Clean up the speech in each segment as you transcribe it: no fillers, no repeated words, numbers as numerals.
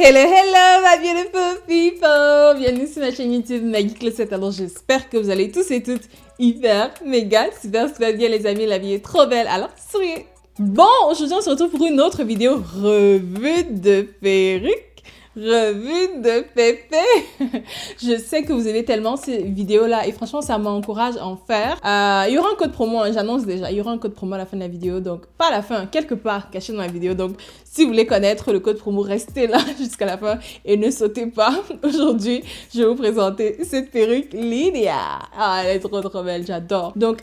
Hello, hello, ma beautiful people! Bienvenue sur ma chaîne YouTube Maggie Closet. Alors, j'espère que vous allez tous et toutes hyper, méga, super bien, les amis. La vie est trop belle, alors souriez! Bon, aujourd'hui, on se retrouve pour une autre vidéo revue de perruques. Revue de pépé. Je sais que vous aimez tellement ces vidéos-là et franchement, ça m'encourage à en faire. Il y aura un code promo, hein, j'annonce déjà. Il y aura un code promo à la fin de la vidéo, donc pas à la fin, quelque part caché dans la vidéo. Donc, si vous voulez connaître le code promo, restez là jusqu'à la fin et ne sautez pas. Aujourd'hui, je vais vous présenter cette perruque Lydia. Ah, elle est trop belle, j'adore. Donc,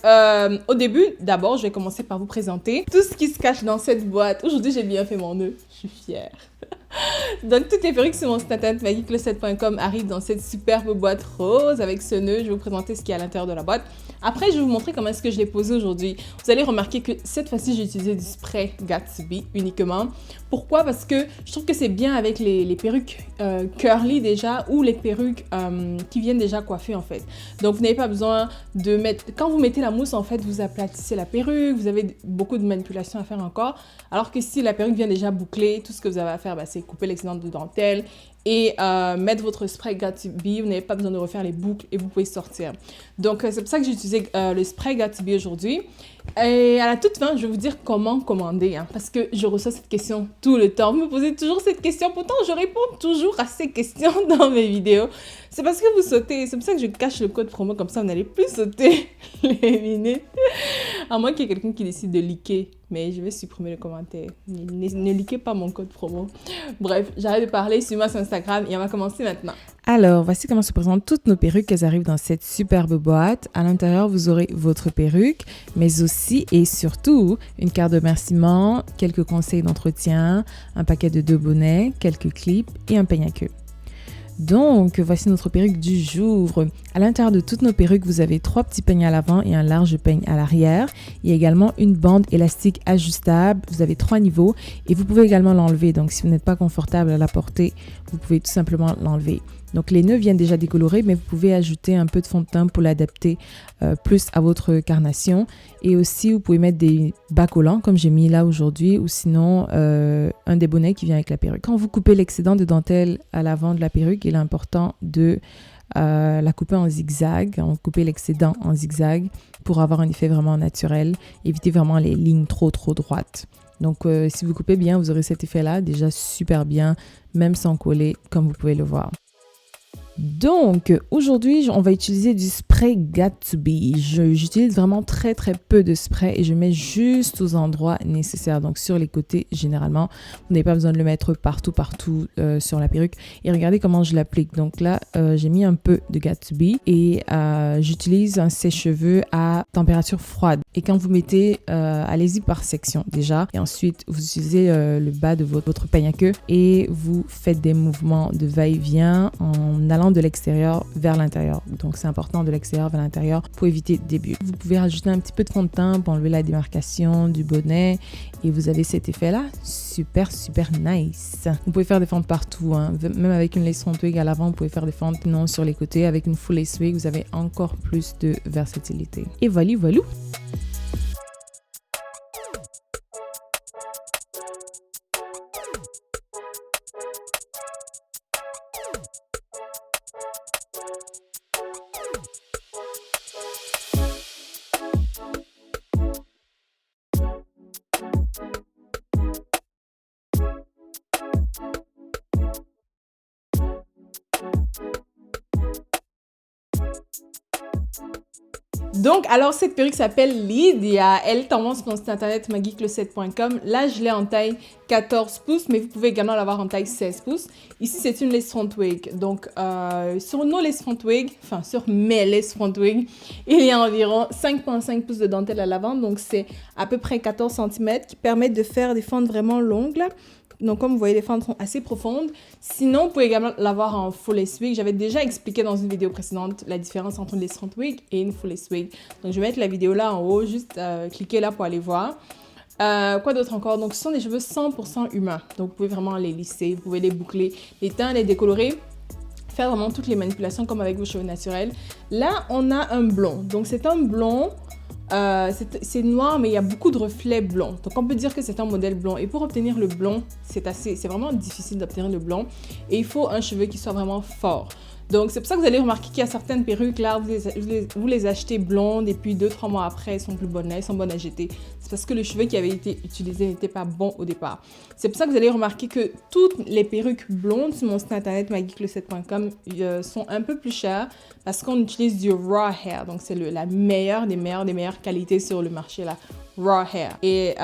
au début, d'abord, je vais commencer par vous présenter tout ce qui se cache dans cette boîte. Aujourd'hui, j'ai bien fait mon nœud. Je suis fière. Donc, toutes les perruques sur mon site internet maggiecloset.com arrivent dans cette superbe boîte rose avec ce nœud. Je vais vous présenter ce qu'il y a à l'intérieur de la boîte. Après, je vais vous montrer comment est-ce que je l'ai posé aujourd'hui. Vous allez remarquer que cette fois-ci, j'ai utilisé du spray Gatsby uniquement. Pourquoi? Parce que je trouve que c'est bien avec les perruques curly déjà ou les perruques qui viennent déjà coiffées en fait. Donc, vous n'avez pas besoin de mettre... Quand vous mettez la mousse, en fait, vous aplatissez la perruque. Vous avez beaucoup de manipulations à faire encore. Alors que si la perruque vient déjà bouclée, tout ce que vous avez à faire, c'est couper l'excédent de dentelle et mettre votre spray Gatsby. Vous n'avez pas besoin de refaire les boucles et vous pouvez sortir. Donc, c'est pour ça que j'ai utilisé le spray Gatsby aujourd'hui. Et à la toute fin, je vais vous dire comment commander, hein, parce que je reçois cette question tout le temps. Vous me posez toujours cette question, pourtant je réponds toujours à ces questions dans mes vidéos. C'est parce que vous sautez, c'est pour ça que je cache le code promo, comme ça vous n'allez plus sauter les minutes. À moins qu'il y ait quelqu'un qui décide de liker, mais je vais supprimer le commentaire. Ne likez pas mon code promo. Bref, j'arrête de parler, suivez-moi sur Instagram et on va commencer maintenant. Alors, voici comment se présentent toutes nos perruques. Elles arrivent dans cette superbe boîte. À l'intérieur, vous aurez votre perruque, mais aussi et surtout une carte de remerciement, quelques conseils d'entretien, un paquet de 2 bonnets, quelques clips et un peigne à queue. Donc, voici notre perruque du jour. À l'intérieur de toutes nos perruques, vous avez 3 petits peignes à l'avant et un large peigne à l'arrière. Il y a également une bande élastique ajustable. Vous avez 3 niveaux et vous pouvez également l'enlever. Donc, si vous n'êtes pas confortable à la porter, vous pouvez tout simplement l'enlever. Donc, les nœuds viennent déjà décolorés, mais vous pouvez ajouter un peu de fond de teint pour l'adapter plus à votre carnation. Et aussi, vous pouvez mettre des bas collants, comme j'ai mis là aujourd'hui, ou sinon un des bonnets qui vient avec la perruque. Quand vous coupez l'excédent de dentelle à l'avant de la perruque, il est important de la couper en zigzag, couper l'excédent en zigzag pour avoir un effet vraiment naturel. Évitez vraiment les lignes trop droites. Donc, si vous coupez bien, vous aurez cet effet-là déjà super bien, même sans coller, comme vous pouvez le voir. Donc, aujourd'hui, on va utiliser du spray Gatsby. J'utilise vraiment très peu de spray et je mets juste aux endroits nécessaires. Donc, sur les côtés, généralement, vous n'avez pas besoin de le mettre partout sur la perruque. Et regardez comment je l'applique. Donc là, j'ai mis un peu de Gatsby et j'utilise un sèche-cheveux à température froide. Et quand vous mettez, allez-y par section déjà. Et ensuite, vous utilisez le bas de votre peigne à queue et vous faites des mouvements de va-et-vient en allant de l'extérieur vers l'intérieur. Donc, c'est important de l'extérieur vers l'intérieur pour éviter des bulles. Vous pouvez rajouter un petit peu de fond de teint pour enlever la démarcation du bonnet et vous avez cet effet-là super nice. Vous pouvez faire des fentes partout, hein. Même avec une lace front wig à l'avant, vous pouvez faire des fentes non sur les côtés. Avec une full lace wig, vous avez encore plus de versatilité. Et voilà. Donc, alors, cette perruque s'appelle Lydia. Elle est en vente sur mon site internet maggiecloset.com. Là, je l'ai en taille 14 pouces, mais vous pouvez également l'avoir en taille 16 pouces. Ici, c'est une lace front wig. Donc, sur nos lace front wig, enfin, sur mes lace front wig, il y a environ 5,5 pouces de dentelle à l'avant. Donc, c'est à peu près 14 cm qui permettent de faire des fentes vraiment longues, là. Donc, comme vous voyez, les fentes sont assez profondes. Sinon, vous pouvez également l'avoir en full lace wig. J'avais déjà expliqué dans une vidéo précédente la différence entre une lace front wig et une full lace wig. Donc, je vais mettre la vidéo là en haut. Juste cliquez là pour aller voir. Quoi d'autre encore? Donc, ce sont des cheveux 100% humains. Donc, vous pouvez vraiment les lisser, vous pouvez les boucler, les teints, les décolorer. Faire vraiment toutes les manipulations comme avec vos cheveux naturels. Là, on a un blond. Donc, c'est un blond c'est noir, mais il y a beaucoup de reflets blonds. Donc, on peut dire que c'est un modèle blond. Et pour obtenir le blond, c'est vraiment difficile d'obtenir le blond. Et il faut un cheveu qui soit vraiment fort. Donc, c'est pour ça que vous allez remarquer qu'il y a certaines perruques, là, vous les achetez blondes et puis 2-3 mois après, elles sont plus bonnes, elles sont bonnes à jeter. C'est parce que le cheveu qui avait été utilisé n'était pas bon au départ. C'est pour ça que vous allez remarquer que toutes les perruques blondes sur mon site internet magiclecset.com sont un peu plus chères parce qu'on utilise du raw hair. Donc, c'est la meilleure des meilleures qualités sur le marché, là. Raw hair. Et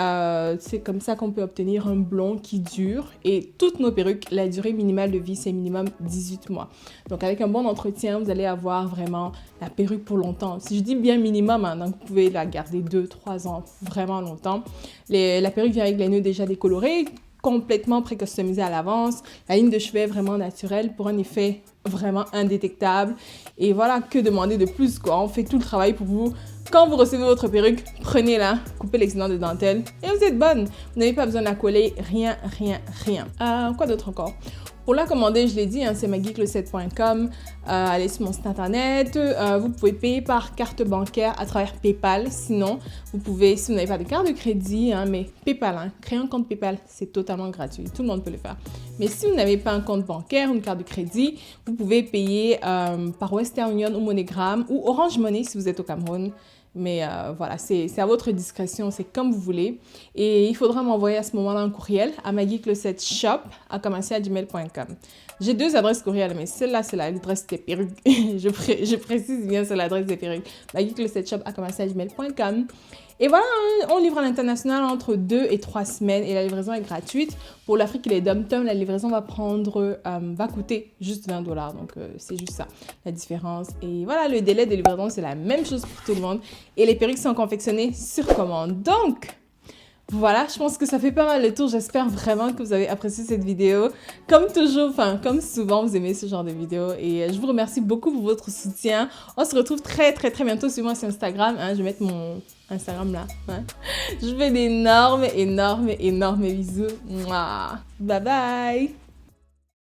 c'est comme ça qu'on peut obtenir un blond qui dure. Et toutes nos perruques, la durée minimale de vie, c'est minimum 18 mois. Donc, avec un bon entretien, vous allez avoir vraiment la perruque pour longtemps. Si je dis bien minimum, hein, donc vous pouvez la garder 2-3 ans, vraiment longtemps. La perruque vient avec les nœuds déjà décolorés, complètement pré-customisés à l'avance. La ligne de cheveux est vraiment naturelle pour un effet vraiment indétectable. Et voilà, que demander de plus, quoi. On fait tout le travail pour vous. Quand vous recevez votre perruque, prenez-la, coupez l'excédent de dentelle et vous êtes bonne. Vous n'avez pas besoin de la coller, rien. Quoi d'autre encore? Pour la commander, je l'ai dit, hein, c'est magiclecset.com. Allez sur mon site internet. Vous pouvez payer par carte bancaire à travers PayPal. Sinon, vous pouvez, si vous n'avez pas de carte de crédit, hein, mais PayPal, hein, créer un compte PayPal, c'est totalement gratuit. Tout le monde peut le faire. Mais si vous n'avez pas un compte bancaire ou une carte de crédit, vous pouvez payer par Western Union ou MoneyGram ou Orange Money si vous êtes au Cameroun. Mais voilà, c'est à votre discrétion, c'est comme vous voulez. Et il faudra m'envoyer à ce moment-là un courriel à magiclecetshop@gmail.com. J'ai 2 adresses courriel, mais celle-là, c'est l'adresse des perruques. je précise bien, c'est l'adresse des perruques. magiclecetshop@gmail.com. Et voilà, on livre à l'international entre 2 et 3 semaines et la livraison est gratuite. Pour l'Afrique et les dom-toms, la livraison va coûter juste $20. Donc, c'est juste ça, la différence. Et voilà, le délai de livraison, c'est la même chose pour tout le monde. Et les perruques sont confectionnées sur commande. Donc, voilà, je pense que ça fait pas mal le tour. J'espère vraiment que vous avez apprécié cette vidéo. Comme toujours, comme souvent, vous aimez ce genre de vidéo. Et je vous remercie beaucoup pour votre soutien. On se retrouve très bientôt sur moi sur Instagram. Hein. Je vais mettre mon Instagram là. Hein. Je vous fais d'énormes bisous. Mouah. Bye bye.